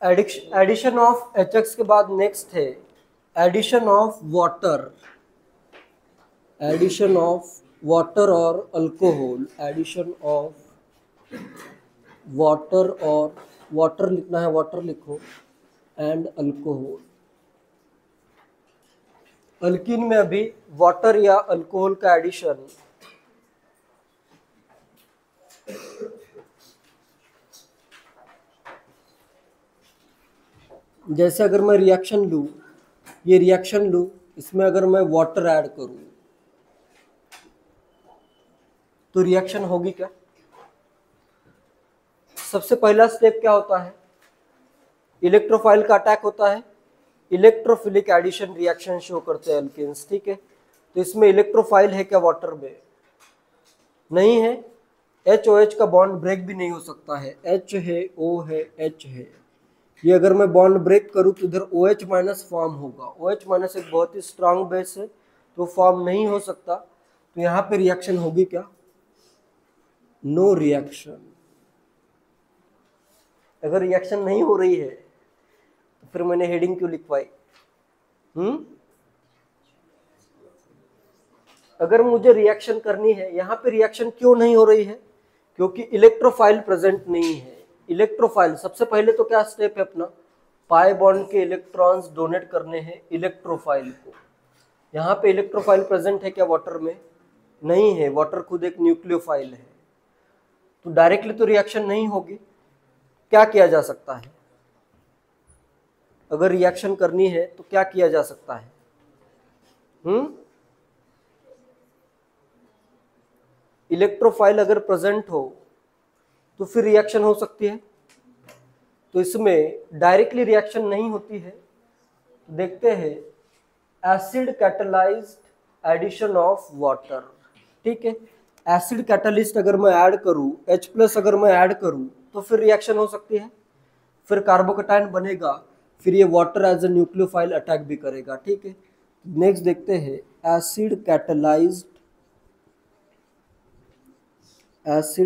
Addition of HX के बाद next है addition of water, addition of water और अल्कोहल, एडिशन ऑफ वाटर और वाटर लिखना है, वाटर लिखो, एंड अल्कोहल। अल्कीन में अभी वाटर या अल्कोहल का एडिशन जैसे अगर मैं रिएक्शन लूँ, ये रिएक्शन लूँ, इसमें अगर मैं वाटर ऐड करूँ तो रिएक्शन होगी क्या? सबसे पहला स्टेप क्या होता है? इलेक्ट्रोफाइल का अटैक होता है, इलेक्ट्रोफिलिक एडिशन रिएक्शन शो करते हैं अल्केन्स, ठीक है। तो इसमें इलेक्ट्रोफाइल है क्या वाटर में? नहीं है। HOH का बॉन्ड ब्रेक भी नहीं हो सकता है, H है, O है, H है। ये अगर मैं बॉन्ड ब्रेक करूँ तो इधर OH माइनस फॉर्म होगा, OH माइनस एक बहुत ही स्ट्रांग बेस है तो फॉर्म नहीं हो सकता। तो यहाँ पे रिएक्शन होगी क्या? No reaction. अगर रिएक्शन नहीं हो रही है तो फिर मैंने हेडिंग क्यों लिखवाई? अगर मुझे रिएक्शन करनी है, यहाँ पे रिएक्शन क्यों नहीं हो रही है? क्योंकि इलेक्ट्रोफाइल प्रेजेंट नहीं है। इलेक्ट्रोफाइल सबसे पहले तो क्या स्टेप है अपना? पाई बॉन्ड के इलेक्ट्रॉन्स डोनेट करने हैं इलेक्ट्रोफाइल को। यहाँ पे इलेक्ट्रोफाइल प्रेजेंट है क्या वाटर में? नहीं है, वाटर खुद एक न्यूक्लियोफाइल है, तो डायरेक्टली तो रिएक्शन नहीं होगी। क्या किया जा सकता है? अगर रिएक्शन करनी है तो क्या किया जा सकता है? इलेक्ट्रोफाइल अगर प्रेजेंट हो तो फिर रिएक्शन हो सकती है। तो इसमें डायरेक्टली रिएक्शन नहीं होती है। देखते हैं acid catalysed addition of water, ठीक है। एसिड कैटलिस्ट अगर मैं ऐड करूं, H+ अगर मैं ऐड करूं तो फिर रिएक्शन हो सकती है, फिर कार्बोकैटायन बनेगा, फिर ये water as a nucleophile attack भी करेगा, ठीक है। नेक्स्ट देखते हैं acid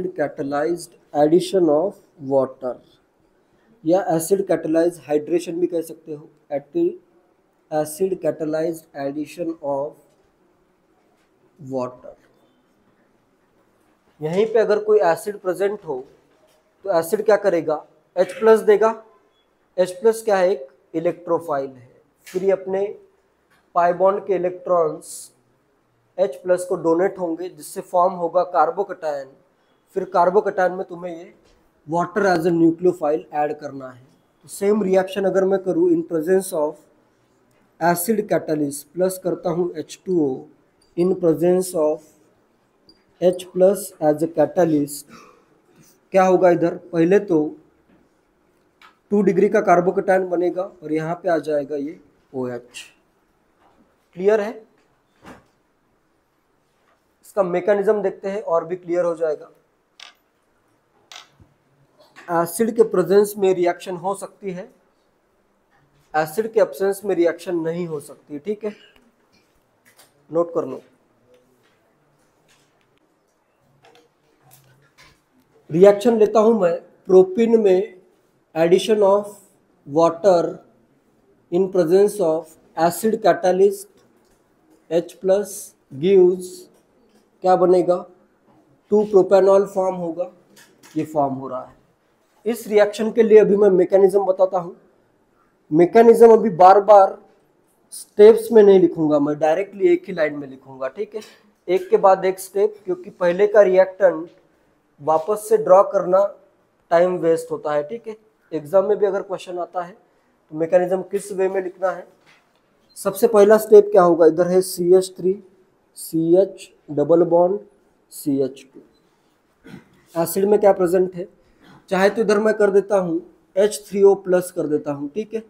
catalysed addition of water, या एसिड कैटलाइज्ड हाइड्रेशन भी कह सकते हो, acid catalysed addition of water. यहीं पे अगर कोई एसिड प्रेजेंट हो तो एसिड क्या करेगा? H+ देगा। H+ क्या है? एक इलेक्ट्रोफाइल है। फिर ये अपने पाई बॉन्ड के इलेक्ट्रॉन्स H+ को डोनेट होंगे, जिससे फॉर्म होगा कार्बोकैटायन। फिर कार्बोकैटायन में तुम्हें ये water as a nucleophile add करना है। तो सेम रिएक्शन अगर मैं करूँ in presence of acid catalyst, plus करता हूँ H2O in presence of H+ as a catalyst, क्या होगा? इधर पहले तो 2 डिग्री का कार्बोकैटायन बनेगा और यहाँ पे आ जाएगा ये OH। क्लियर है? इसका मैकेनिज्म देखते हैं और भी क्लियर हो जाएगा। एसिड के प्रेजेंस में रिएक्शन हो सकती है, एसिड के एब्सेंस में रिएक्शन नहीं हो सकती, ठीक है। नोट कर लो। रिएक्शन लेता हूं मैं प्रोपिन में addition of water in presence of acid catalyst H+ gives, क्या बनेगा? 2 प्रोपेनॉल फॉर्म होगा, ये फॉर्म हो रहा है। इस रिएक्शन के लिए अभी मैं मैकेनिज्म बताता हूं। मैकेनिज्म अभी बार बार स्टेप्स में नहीं लिखूंगा, मैं डायरेक्टली एक ही लाइन में लिखूंगा, ठीक है। एक के बाद एक स्टेप, क्योंकि पहले का रिएक्टेंट वापस से ड्रॉ करना टाइम वेस्ट होता है, ठीक है। एग्जाम में भी अगर क्वेश्चन आता है तो मैकेनिज्म किस वे में लिखना है। सबसे पहला स्टेप क्या होगा? इधर है CH3 CH double bond CH2। Acid में क्या प्रेजेंट है? चाहे तो इधर मैं कर देता हूं H3O+ कर देता हूं, ठीक है।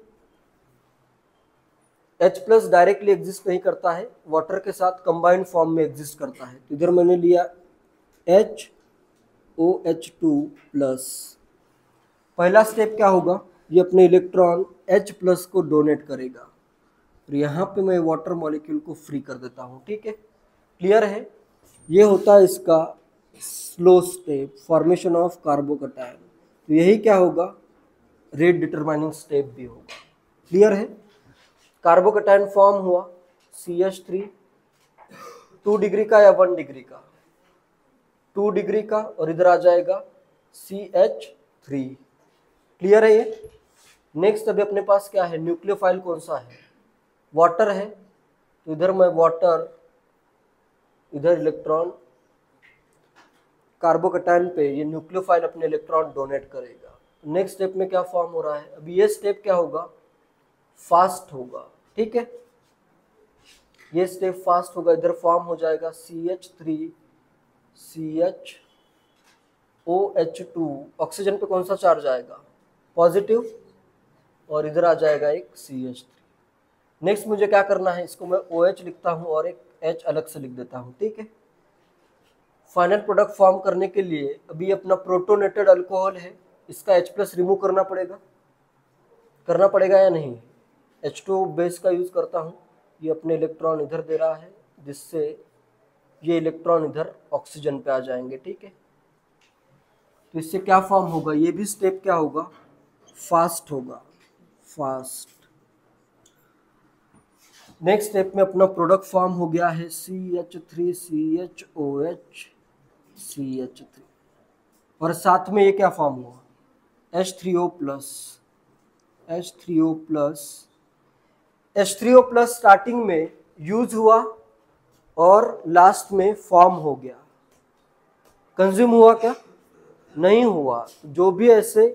H+ डायरेक्टली एग्जिस्ट नहीं करता है, वाटर के साथ कंबाइंड फॉर्म में एग्जिस्ट करता है। तो इधर मैंने लिया HOH2+। पहला स्टेप क्या होगा? ये अपने इलेक्ट्रॉन H+ को डोनेट करेगा और यहाँ पे मैं वाटर मॉलिक्यूल को फ्री कर देता हूँ, ठीक है। क्लियर है? ये होता है इसका slow step, formation of carbocation. तो यही क्या होगा? रेट डिटरमाइनिंग स्टेप भी होगा। क्लियर है? कार्बोकेटाइन फॉर्म हुआ CH3, 2 डिग्री का या 1 डिग्री का? 2 डिग्री का, और इधर आ जाएगा CH3। क्लियर है ये? नेक्स्ट अभी अपने पास क्या है, न्यूक्लियोफाइल कौन सा है? वाटर है, तो इधर मैं वाटर, इधर इलेक्ट्रॉन, कार्बोकेटाइन पे ये न्यूक्लियोफाइल अपने इलेक्ट्रॉन डोनेट करेगा। नेक्स्ट स्टेप में क्या फॉर्म हो रहा है? अभी ये स्टेप क्या होगा, फास्ट होगा। ठीक है, ये स्टेप फास्ट होगा। इधर फॉर्म हो जाएगा CH3 CHOH2, ऑक्सीजन पे कौन सा चार्ज आएगा, पॉजिटिव, और इधर आ जाएगा एक CH3। नेक्स्ट मुझे क्या करना है, इसको मैं OH लिखता हूँ और एक H अलग से लिख देता हूँ। ठीक है, फाइनल प्रोडक्ट फॉर्म करने के लिए अभी अपना प्रोटोनेटेड अल्कोहल है, इसका H+ रिमूव करना पड़ेगा या नहीं? H2 बेस का यूज करता हूँ, ये अपने इलेक्ट्रॉन इधर दे रहा है, जिससे ये इलेक्ट्रॉन इधर ऑक्सीजन पे आ जाएंगे। ठीक है, तो इससे क्या फॉर्म होगा, ये भी स्टेप क्या होगा, फास्ट होगा, फास्ट। नेक्स्ट स्टेप में अपना प्रोडक्ट फॉर्म हो गया है CH3 CHOH CH3, और साथ में ये क्या फॉर्म हुआ, H3O+। स्टार्टिंग में यूज हुआ और लास्ट में फॉर्म हो गया। कंज्यूम हुआ क्या, नहीं हुआ। जो भी ऐसे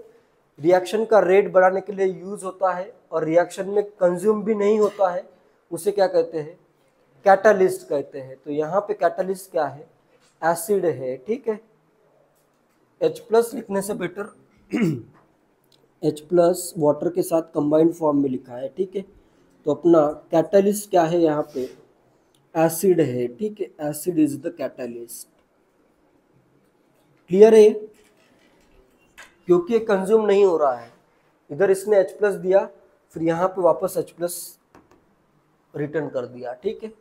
रिएक्शन का रेट बढ़ाने के लिए यूज होता है और रिएक्शन में कंज्यूम भी नहीं होता है, उसे क्या कहते हैं, कैटालिस्ट कहते हैं। तो यहाँ पे कैटालिस्ट क्या है, एसिड है। ठीक है, H+ लिखने से बेटर H+ वाटर के साथ कंबाइंड फॉर्म में लिखा है। ठीक है, तो अपना कैटालिस्ट क्या है, यहाँ पे एसिड है। ठीक है, acid is the catalyst. Clear है? क्योंकि ये कंज्यूम नहीं हो रहा है, इधर इसने H+ दिया, फिर यहाँ पे वापस H+ रिटर्न कर दिया। ठीक है,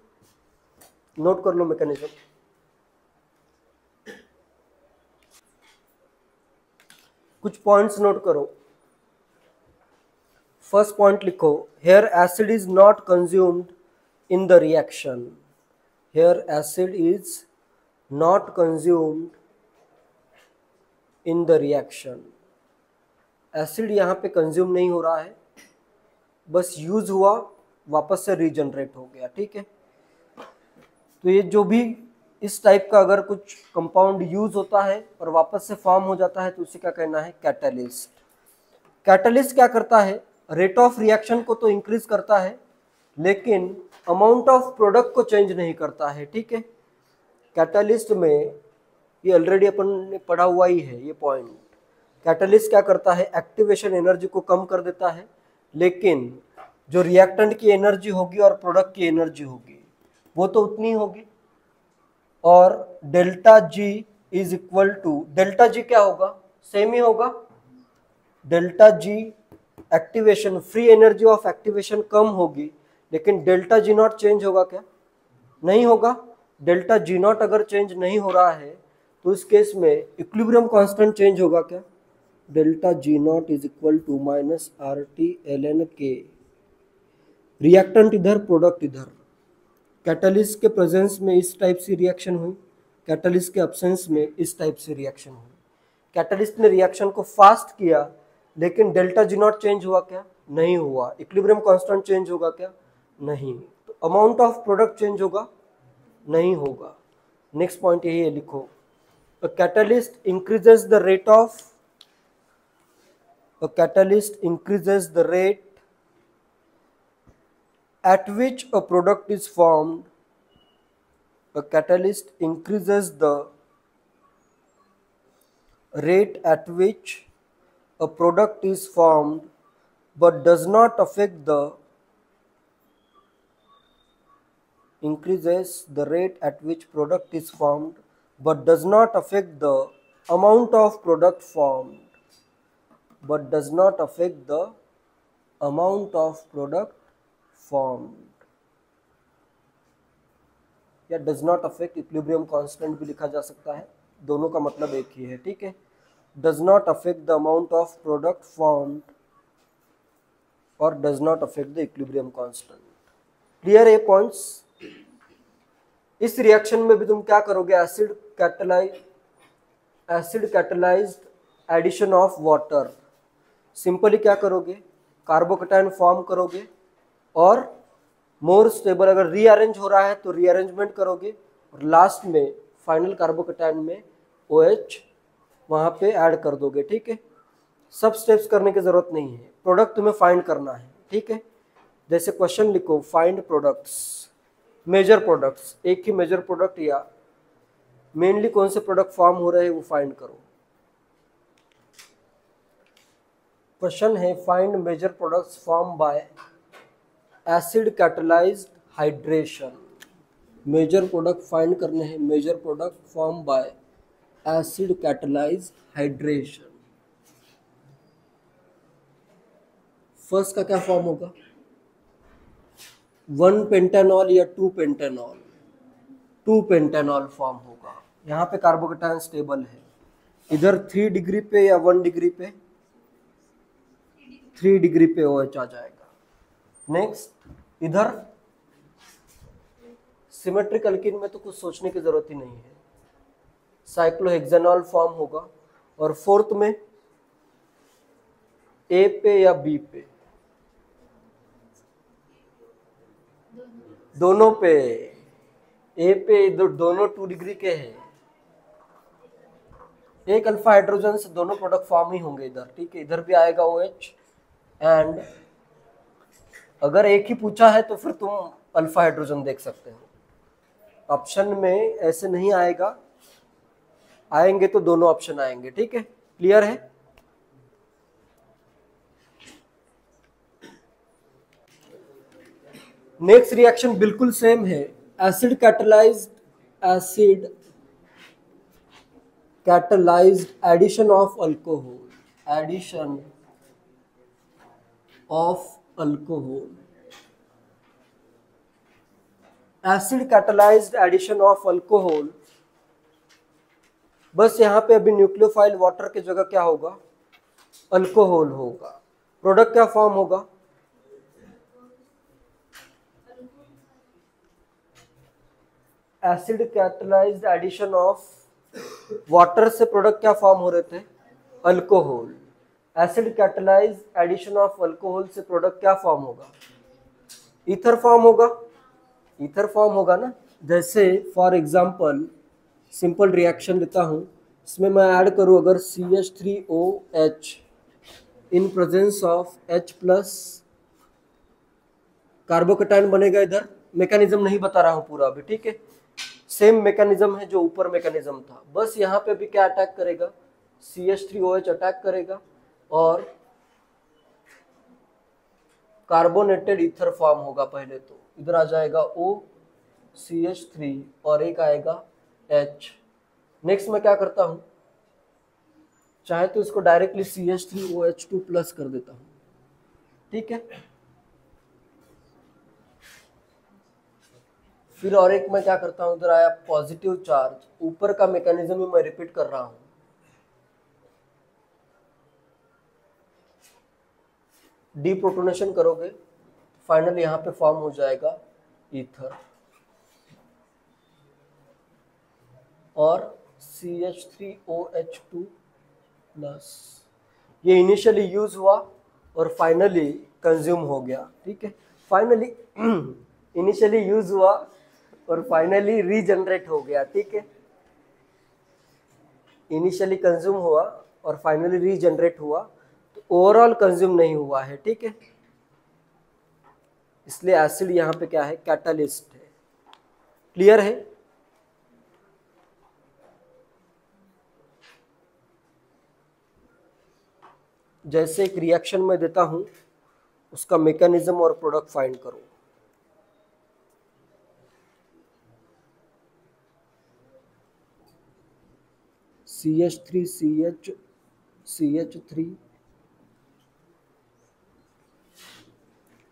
नोट कर लो मैकेनिज्म। कुछ पॉइंट्स नोट करो। फर्स्ट पॉइंट लिखो, here acid is not consumed in the reaction. Here acid is not consumed in the reaction. Acid यहाँ पे कंज्यूम नहीं हो रहा है, बस यूज हुआ, वापस से रीजनरेट हो गया। ठीक है, तो ये जो भी इस टाइप का अगर कुछ कंपाउंड यूज होता है और वापस से फॉर्म हो जाता है, तो उसे क्या कहना है, कैटालिस्ट। कैटालिस्ट क्या करता है, रेट ऑफ रिएक्शन को तो इंक्रीज करता है, लेकिन अमाउंट ऑफ प्रोडक्ट को चेंज नहीं करता है। ठीक है, कैटालिस्ट में ये ऑलरेडी अपन ने पढ़ा हुआ ही है ये पॉइंट। कैटालिस्ट क्या करता है, एक्टिवेशन एनर्जी को कम कर देता है, लेकिन जो रिएक्टेंट की एनर्जी होगी और प्रोडक्ट की एनर्जी होगी वो तो उतनी होगी। और delta G is equal to, delta G क्या होगा, सेम ही होगा। Delta G activation, free energy of activation कम होगी, लेकिन डेल्टा जी नॉट चेंज होगा क्या, नहीं होगा। डेल्टा जी नॉट अगर चेंज नहीं हो रहा है, तो इस केस में इक्विलिब्रियम कांस्टेंट चेंज होगा क्या, delta G naught is equal to -RT/ln(k). Reactant इधर, प्रोडक्ट इधर। कैटालिस्ट के प्रेजेंस में इस टाइप से रिएक्शन हुई, कैटालिस्ट के एब्सेंस में इस टाइप से रिएक्शन हुई। कैटालिस्ट ने रिएक्शन को फास्ट किया, लेकिन डेल्टा जी नॉट चेंज हुआ क्या, नहीं हुआ। इक्विलिब्रियम कांस्टेंट चेंज होगा क्या, नहीं। तो अमाउंट ऑफ प्रोडक्ट चेंज होगा, नहीं होगा। नेक्स्ट पॉइंट यही है, लिखो, a catalyst increases the rate at which a product is formed. A catalyst increases the rate at which a product is formed, but does not affect the rate at which product is formed, but does not affect the amount of product formed. But does not affect the amount of product formed. या does not affect equilibrium constant भी लिखा जा सकता है, दोनों का मतलब एक ही है। ठीक है, does not affect the amount of product formed और does not affect the equilibrium constant. Clear है पॉइंट्स? इस रिएक्शन में भी तुम क्या करोगे, acid catalysed addition of water, simply क्या करोगे, कार्बोकेटायन फॉर्म करोगे और मोर स्टेबल, अगर रीअरेंज हो रहा है तो रीअरेंजमेंट करोगे और लास्ट में फाइनल कार्बोकेटायन में OH वहां पे ऐड कर दोगे। ठीक है, सब स्टेप्स करने की जरूरत नहीं है, प्रोडक्ट तुम्हें फाइंड करना है। ठीक है, जैसे क्वेश्चन लिखो, फाइंड प्रोडक्ट्स, मेजर प्रोडक्ट्स, एक ही मेजर प्रोडक्ट या मेनली कौन से प्रोडक्ट फॉर्म हो रहे हैं वो फाइंड करो। क्वेश्चन है find major products form by acid catalysed hydration. Major product find करने हैं, major product form by acid catalysed hydration. First का क्या फॉर्म होगा, 1 पेंटानॉल या 2 पेंटानॉल, 2 पेंटानॉल फॉर्म होगा। यहाँ पे कार्बोकेटायन स्टेबल है, इधर 3 डिग्री पे या 1 डिग्री पे, 3 डिग्री पे OH आ जाएगा। नेक्स्ट इधर सिमेट्रिक अल्कीन में तो कुछ सोचने की जरूरत ही नहीं है, साइक्लोहेक्सेनॉल फॉर्म होगा। और फोर्थ में A पे या B पे, दोनों पे, A पे दोनों 2 डिग्री के हैं, एक अल्फा हाइड्रोजन से दोनों प्रोडक्ट फॉर्म ही होंगे इधर। ठीक है, इधर भी आएगा OH एंड अगर एक ही पूछा है तो फिर तुम अल्फा हाइड्रोजन देख सकते हो, ऑप्शन में ऐसे नहीं आएगा, आएंगे तो दोनों ऑप्शन आएंगे। ठीक है, क्लियर है? नेक्स्ट रिएक्शन बिल्कुल सेम है, acid catalysed addition of alcohol, addition of alcohol, acid catalysed addition of alcohol. बस यहाँ पे अभी न्यूक्लियोफाइल वाटर की जगह क्या होगा, अल्कोहल होगा। प्रोडक्ट क्या फॉर्म होगा, acid catalysed addition of water से प्रोडक्ट क्या फॉर्म हो रहे थे, alcohol. Acid catalysed addition of alcohol से प्रोडक्ट क्या फॉर्म होगा, ईथर फॉर्म होगा, ईथर फॉर्म होगा ना। जैसे फॉर एग्जांपल सिंपल रिएक्शन लेता हूं, इसमें मैं ऐड करूं अगर CH3OH in presence of H plus, carbocation बनेगा। इधर मैकेनिज्म नहीं बता रहा हूं पूरा अभी, ठीक है, सेम मैकेनिज्म है जो ऊपर मैकेनिज्म था, बस यहाँ पे भी क्या अटैक करेगा, CH3OH अटैक करेगा और कार्बोनेटेड ईथर फॉर्म होगा। पहले तो इधर आ जाएगा OCH3 और एक आएगा H। नेक्स्ट मैं क्या करता हूं, चाहे तो इसको डायरेक्टली CH3OH2 प्लस कर देता हूं। ठीक है, फिर और एक मैं क्या करता हूं, इधर आया पॉजिटिव चार्ज, ऊपर का मैकेनिज्म ही मैं रिपीट कर रहा हूं। डीप्रोटोनेशन करोगे, फाइनल यहाँ पे फॉर्म हो जाएगा ईथर और CH3OH2 प्लस। ये इनिशियली यूज हुआ और फाइनली कंज्यूम हो गया। ठीक है, फाइनली इनिशियली यूज हुआ और फाइनली रीजनरेट हो गया। ठीक है, इनिशियली कंज्यूम हुआ और फाइनली रीजनरेट हुआ, तो ओवरऑल कंज्यूम नहीं हुआ है। ठीक है, इसलिए एसिड यहाँ पे क्या है, कैटालिस्ट है। क्लियर है? जैसे एक रिएक्शन में देता हूं, उसका मैकेनिज्म और प्रोडक्ट फाइंड करो। CH3CH CH3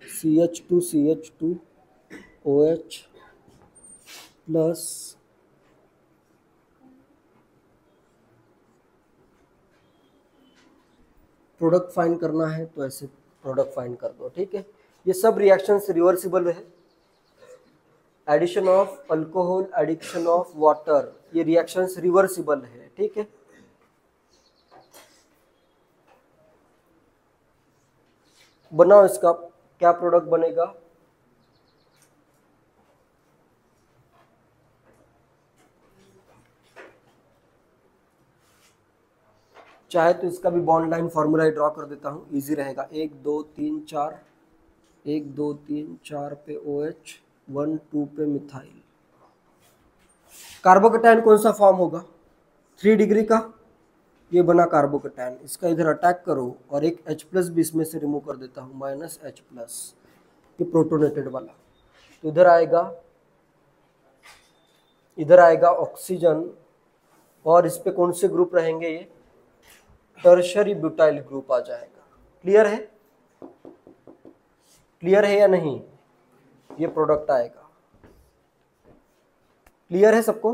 CH2 OH plus product find करना है तो ऐसे प्रोडक्ट फाइंड कर दो, ठीक है। ये सब रिएक्शंस रिवर्सिबल है। Addition of alcohol, addition of water, ये रिएक्शंस रिवर्सिबल है, ठीक है। बनाओ इसका क्या प्रोडक्ट बनेगा। चाहे तो इसका भी बॉन्ड लाइन फॉर्मूला ड्रॉ कर देता हूँ, इजी रहेगा। 1 2 3 4, 1 2 3 4 पे OH, 1 2 पे मिथाइल। कार्बोकेटायन कौन सा फॉर्म होगा, 3 डिग्री का, ये बना कार्बोकेटायन। इसका इधर अटैक करो और एक H+ भी इसमें से रिमूव कर देता हूँ, -H+, ये प्रोटोनेटेड वाला। तो इधर आएगा ऑक्सीजन, और इस पे कौन से ग्रुप रहेंगे, ये टर्शरी ब्यूटाइल ग्रुप आ जाएगा। क्लियर है, क्लियर है या नहीं, ये प्रोडक्ट आएगा। क्लियर है सबको।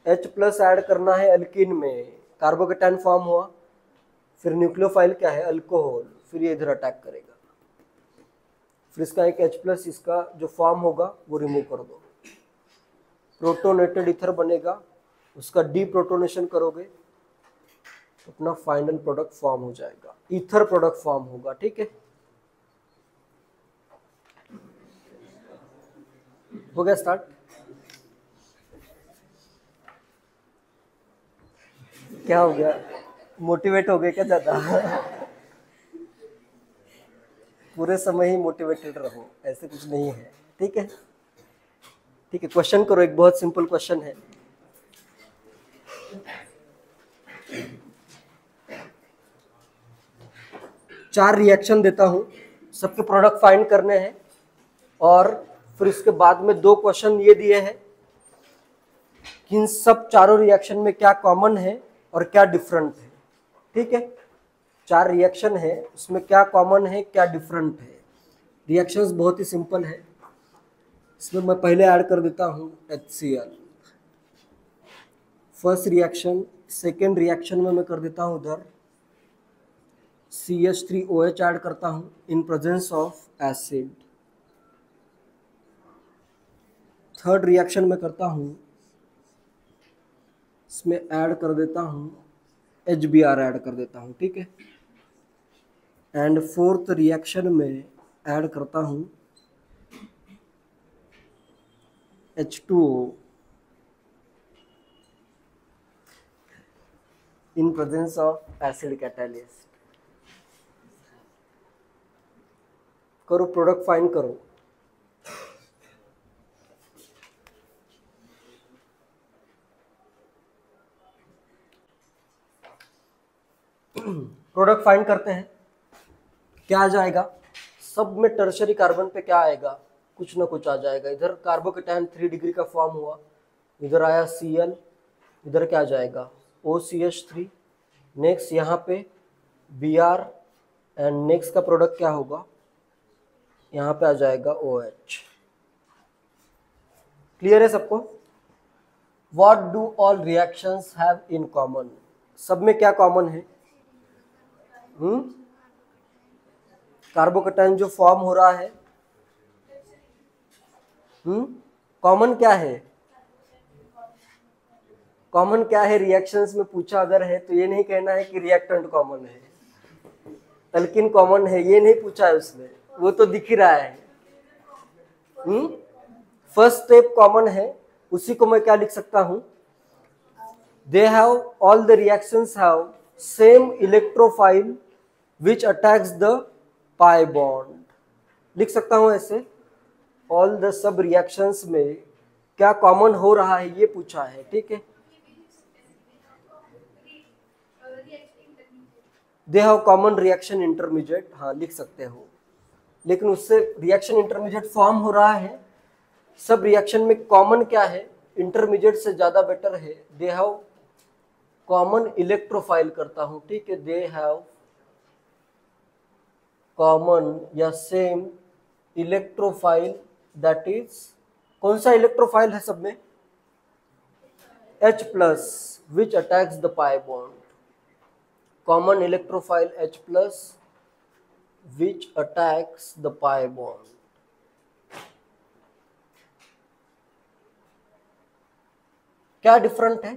H+ ऐड करना है अल्कीन में, कार्बोकेटायन फॉर्म हुआ, फिर न्यूक्लियोफाइल क्या है, अल्कोहल, फिर ये इधर अटैक करेगा, फिर इसका एक H+, इसका जो फॉर्म होगा वो रिमूव कर दो, प्रोटोनेटेड ईथर बनेगा, उसका डीप्रोटोनेशन करोगे तो अपना फाइनल प्रोडक्ट फॉर्म हो जाएगा, ईथर प्रोडक्ट फॉर्म होगा, ठीक है। हो गया स्टार्ट। क्या हो गया, मोटिवेट हो गए क्या ज्यादा? पूरे समय ही मोटिवेटेड रहो, ऐसे कुछ नहीं है, ठीक है। ठीक है, क्वेश्चन करो, एक बहुत सिंपल क्वेश्चन है। चार रिएक्शन देता हूं, सबके प्रोडक्ट फाइंड करने हैं, और फिर उसके बाद में 2 क्वेश्चन ये दिए हैं कि इन सब चारों रिएक्शन में क्या कॉमन है और क्या डिफरेंट है, ठीक है। 4 रिएक्शन है, उसमें क्या कॉमन है क्या डिफरेंट है। रिएक्शंस बहुत ही सिंपल है। इसमें मैं पहले ऐड कर देता हूँ HCl, first reaction. Second reaction में मैं कर देता हूँ उधर CH3OH ऐड करता हूँ इन presence of acid. Third reaction में करता हूँ, इसमें ऐड कर देता हूँ HBr ऐड कर देता हूँ, ठीक है। एंड फोर्थ रिएक्शन में ऐड करता हूँ H2O in presence of acid catalyst. करो, प्रोडक्ट फाइंड करो। प्रोडक्ट फाइंड करते हैं, क्या आ जाएगा। सब में टर्शरी कार्बन पे क्या आएगा, कुछ ना कुछ आ जाएगा। इधर कार्बोकेटायन 3 डिग्री का फॉर्म हुआ, इधर आया Cl, इधर क्या आ जाएगा OCH3। नेक्स्ट यहाँ पे Br, एंड नेक्स्ट का प्रोडक्ट क्या होगा, यहाँ पे आ जाएगा OH। क्लियर है सबको। What do all reactions have in common, सब में क्या कॉमन है। कार्बोकेटायन जो फॉर्म हो रहा है, कॉमन क्या है, कॉमन क्या है रिएक्शंस में पूछा अगर है तो ये नहीं कहना है कि रिएक्टेंट कॉमन है, अल्किन कॉमन है, ये नहीं पूछा है उसने, वो तो दिख ही रहा है। फर्स्ट स्टेप कॉमन है, उसी को मैं क्या लिख सकता हूं, they have all the reactions have same electrophile which attacks the pi bond, लिख सकता हूं ऐसे। ऑल द सब रिएक्शंस में क्या कॉमन हो रहा है ये पूछा है, ठीक है। They have common reaction intermediate, हाँ लिख सकते हो, लेकिन उससे रिएक्शन इंटरमीडिएट फॉर्म हो रहा है। सब रिएक्शन में कॉमन क्या है, इंटरमीडिएट से ज्यादा बेटर है। दे हैव कॉमन इलेक्ट्रोफाइल करता हूं, ठीक है। दे हैव कॉमन या सेम इलेक्ट्रोफाइल, दैट इज कौन सा इलेक्ट्रोफाइल है सब में, H+, which attacks the pi bond. Common electrophile H+, which attacks the pi bond. क्या डिफरेंट है?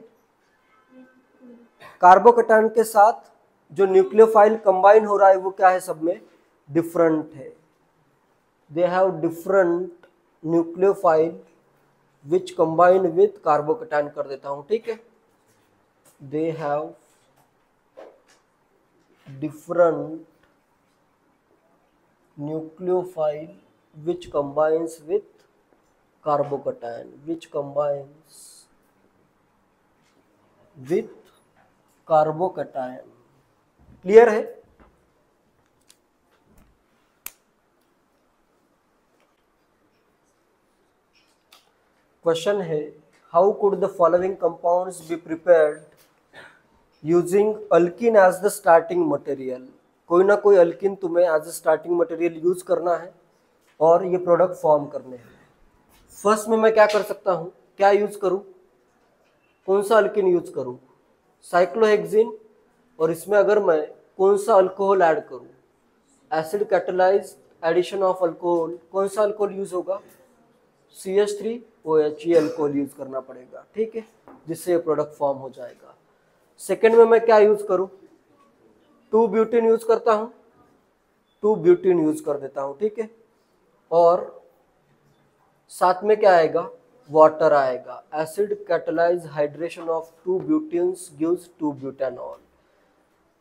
कार्बोकैटायन के साथ जो न्यूक्लियोफाइल कंबाइन हो रहा है वो क्या है, सब में डिफरेंट है. They have different nucleophile which combine with carbocation कर देता हूं, ठीक है. They have different nucleophile which combines with carbocation, which combines with carbocation. Clear है? क्वेश्चन है, how could the following compounds be prepared using alkene as the starting material. कोई ना कोई अल्किन तुम्हें as a starting material use करना है और ये प्रोडक्ट फॉर्म करने हैं. फर्स्ट में मैं क्या कर सकता हूँ, क्या यूज करूँ, कौन सा अल्किन यूज करूँ, साइक्लोहेक्सिन. और इसमें अगर मैं कौन सा अल्कोहल ऐड करूँ, acid catalyse addition of alcohol, कौन सा अल्कोहल यूज होगा, CH3OH अल्कोहल यूज करना पड़ेगा, ठीक है, जिससे ये प्रोडक्ट फॉर्म हो जाएगा. सेकेंड में मैं क्या यूज करूँ, 2-ब्यूटेन यूज करता हूं, 2-ब्यूटेन यूज कर देता हूं, ठीक है. और साथ में क्या आएगा, वाटर आएगा. एसिड कैटालाइज हाइड्रेशन ऑफ 2-ब्यूटेन्स गिव्स 2-ब्यूटेनॉल.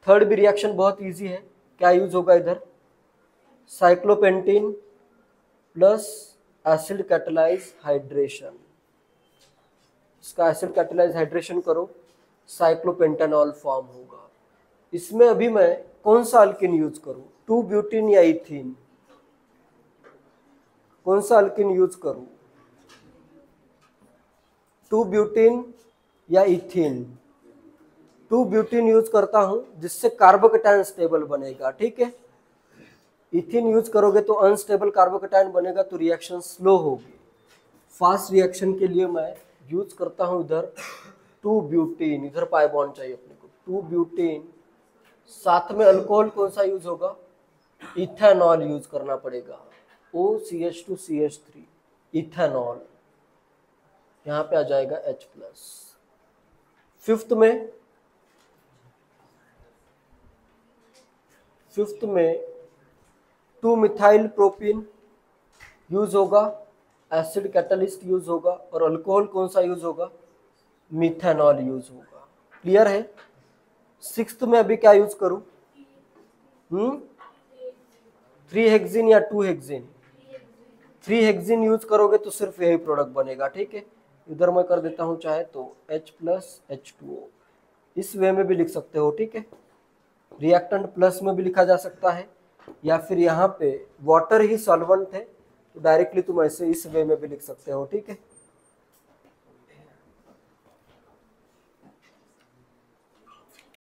थर्ड भी रिएक्शन बहुत इजी है, क्या यूज होगा इधर, cyclopentene plus acid catalyse hydration. इसका एसिड कैटालाइज हाइड्रेशन करो, साइक्लोपेंटेनॉल फॉर्म होगा. इसमें अभी मैं कौन सा अल्किन यूज करूं, 2-ब्यूटेन या इथीन, कौन सा अल्किन यूज करूं, 2-ब्यूटेन या इथीन. 2-ब्यूटेन यूज करता हूं जिससे कार्बोकैटायन स्टेबल बनेगा, ठीक है. इथीन यूज करोगे तो अनस्टेबल कार्बोकैटायन बनेगा, तो रिएक्शन स्लो होगी. फास्ट रिएक्शन के लिए मैं यूज करता हूं इधर 2-ब्यूटेन, इधर पाई बॉन्ड चाहिए अपने को, 2-ब्यूटेन. साथ में अल्कोहल कौन सा यूज होगा, इथेनॉल यूज करना पड़ेगा, OCH2CH3 इथेनॉल. यहां पे आ जाएगा H+. फिफ्थ में 2-मिथाइल प्रोपीन यूज होगा, एसिड कैटालिस्ट यूज होगा, और अल्कोहल कौन सा यूज होगा, मिथेनॉल यूज होगा. क्लियर है? सिक्स्थ में अभी क्या यूज करूं, 3-हेक्सिन या 2-हेक्सिन. 3-हेक्सिन यूज करोगे तो सिर्फ यही प्रोडक्ट बनेगा, ठीक है. इधर मैं कर देता हूं चाहे तो H+H2O, इस वे में भी लिख सकते हो, ठीक है. रिएक्टेंट प्लस में भी लिखा जा सकता है, या फिर यहाँ पे वाटर ही सॉल्वेंट है तो डायरेक्टली तुम ऐसे इस वे में भी लिख सकते हो, ठीक है.